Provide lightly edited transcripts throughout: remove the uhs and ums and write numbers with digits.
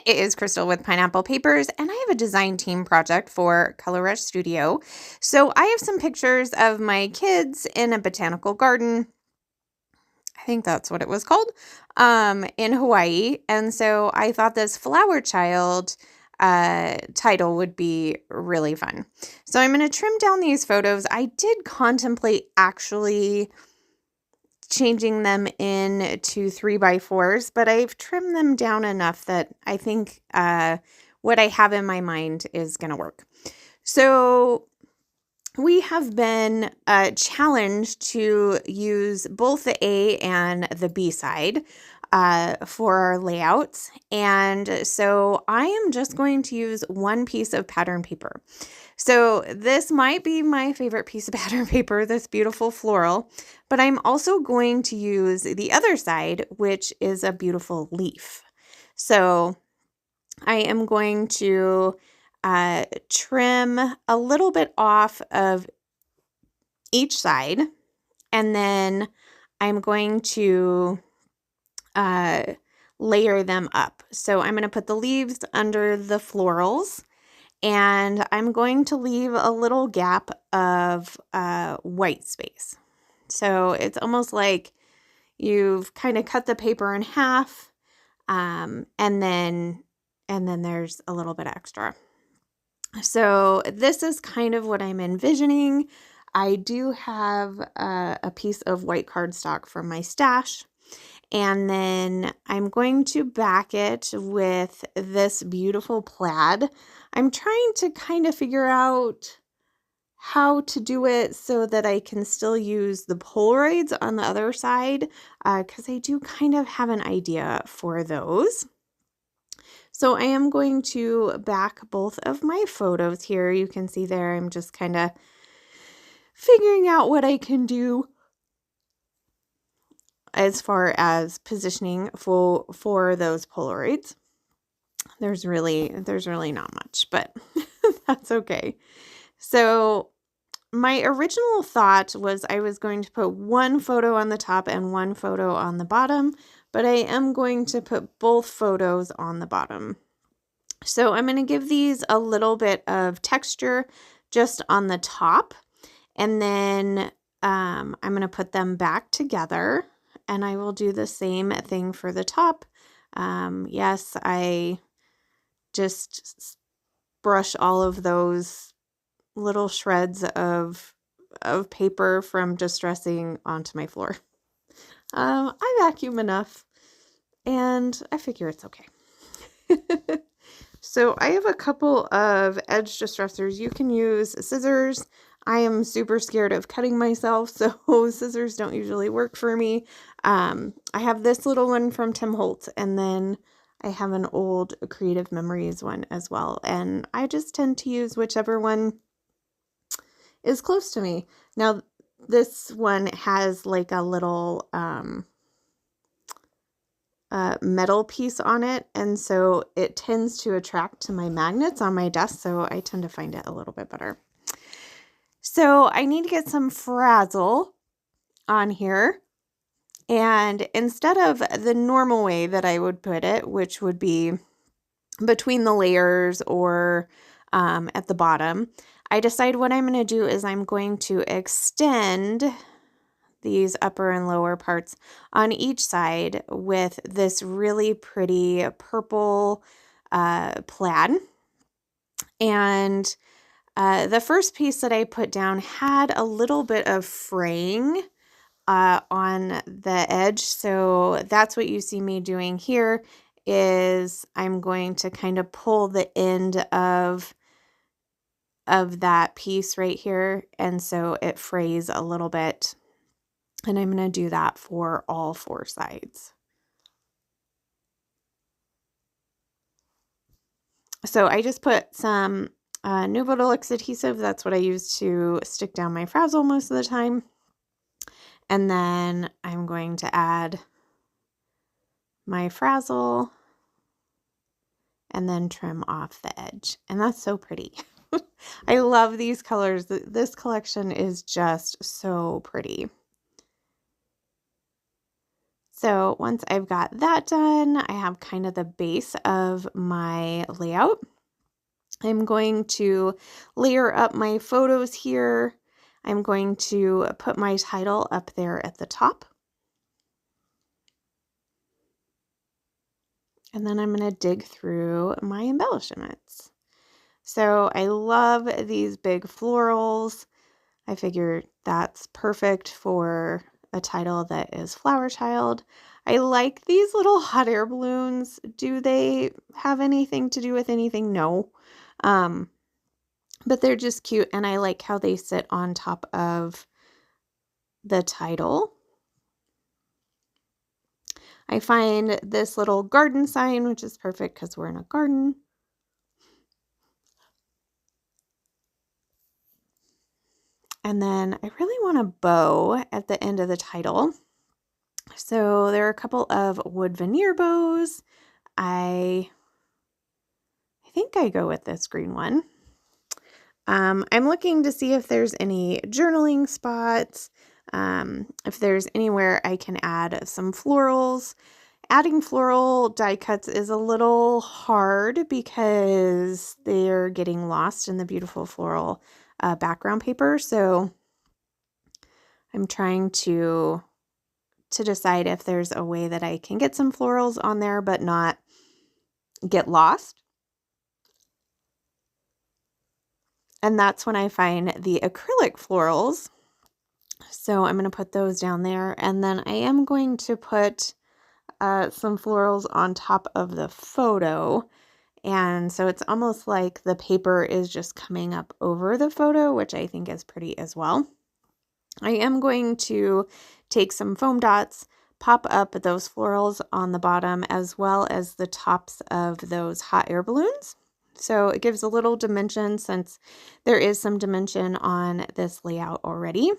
it is Crystal with Pineapple Papers, and I have a design team project for Color Rush Studio. So I have some pictures of my kids in a botanical garden. I think that's what it was called, in Hawaii. And so I thought this flower child title would be really fun. So I'm going to trim down these photos. I did contemplate actually changing them into 3x4s, but I've trimmed them down enough that I think what I have in my mind is going to work. So we have been challenged to use both the A and the B side for our layouts. And so I am just going to use one piece of pattern paper. So this might be my favorite piece of pattern paper, this beautiful floral, but I'm also going to use the other side, which is a beautiful leaf. So I am going to trim a little bit off of each side, and then I'm going to layer them up. So I'm going to put the leaves under the florals, and I'm going to leave a little gap of white space. So it's almost like you've kind of cut the paper in half, and then there's a little bit extra. So this is kind of what I'm envisioning. I do have a piece of white cardstock from my stash, and then I'm going to back it with this beautiful plaid. I'm trying to kind of figure out how to do it so that I can still use the Polaroids on the other side, because I do kind of have an idea for those. So I am going to back both of my photos here. You can see there I'm just kind of figuring out what I can do as far as positioning for those Polaroids. There's really not much, but that's okay. So my original thought was I was going to put one photo on the top and one photo on the bottom, but I am going to put both photos on the bottom. So I'm going to give these a little bit of texture just on the top, and then I'm going to put them back together, and I will do the same thing for the top. Yes, I just brush all of those little shreds of paper from distressing onto my floor. I vacuum enough, and I figure it's okay. So I have a couple of edge distressors. You can use scissors. I am super scared of cutting myself, so scissors don't usually work for me. I have this little one from Tim Holtz, and then I have an old Creative Memories one as well. And I just tend to use whichever one is close to me. Now, this one has like a little metal piece on it, and so it tends to attract to my magnets on my desk, so I tend to find it a little bit better. So I need to get some frazzle on here, and instead of the normal way that I would put it, which would be between the layers or at the bottom, I decide what I'm going to do is I'm going to extend these upper and lower parts on each side with this really pretty purple plaid. And the first piece that I put down had a little bit of fraying on the edge. So that's what you see me doing here is I'm going to kind of pull the end of that piece right here. And so it frays a little bit. And I'm going to do that for all four sides. So I just put some Nuvolux adhesive. That's what I use to stick down my frazzle most of the time. And then I'm going to add my frazzle and then trim off the edge. And that's so pretty. I love these colors. This collection is just so pretty. So once I've got that done, I have kind of the base of my layout. I'm going to layer up my photos here. I'm going to put my title up there at the top. And then I'm going to dig through my embellishments. So I love these big florals. I figure that's perfect for a title that is Flower Child. I like these little hot air balloons. Do they have anything to do with anything? No. But they're just cute, and I like how they sit on top of the title. I find this little garden sign, which is perfect because we're in a garden. And then I really want a bow at the end of the title. So there are a couple of wood veneer bows. I think I go with this green one. I'm looking to see if there's any journaling spots, if there's anywhere I can add some florals. Adding floral die cuts is a little hard because they're getting lost in the beautiful floral background paper. So I'm trying to decide if there's a way that I can get some florals on there but not get lost. And that's when I find the acrylic florals. So I'm going to put those down there. And then I am going to put some florals on top of the photo. And so it's almost like the paper is just coming up over the photo, which I think is pretty as well. I am going to take some foam dots, pop up those florals on the bottom as well as the tops of those hot air balloons. So it gives a little dimension since there is some dimension on this layout already.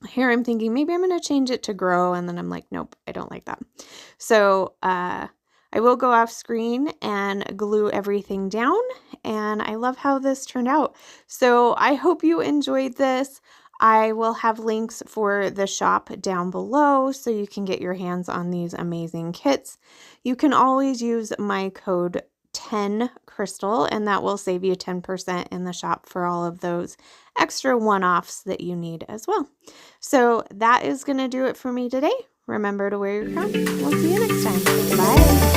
Here I'm thinking maybe I'm going to change it to grow, and then I'm like, nope, I don't like that. So I will go off screen and glue everything down, and I love how this turned out. So I hope you enjoyed this. I will have links for the shop down below so you can get your hands on these amazing kits. You can always use my code 10 Crystal, and that will save you 10% in the shop for all of those extra one-offs that you need as well. So that is going to do it for me today. Remember to wear your crown. We'll see you next time. Bye.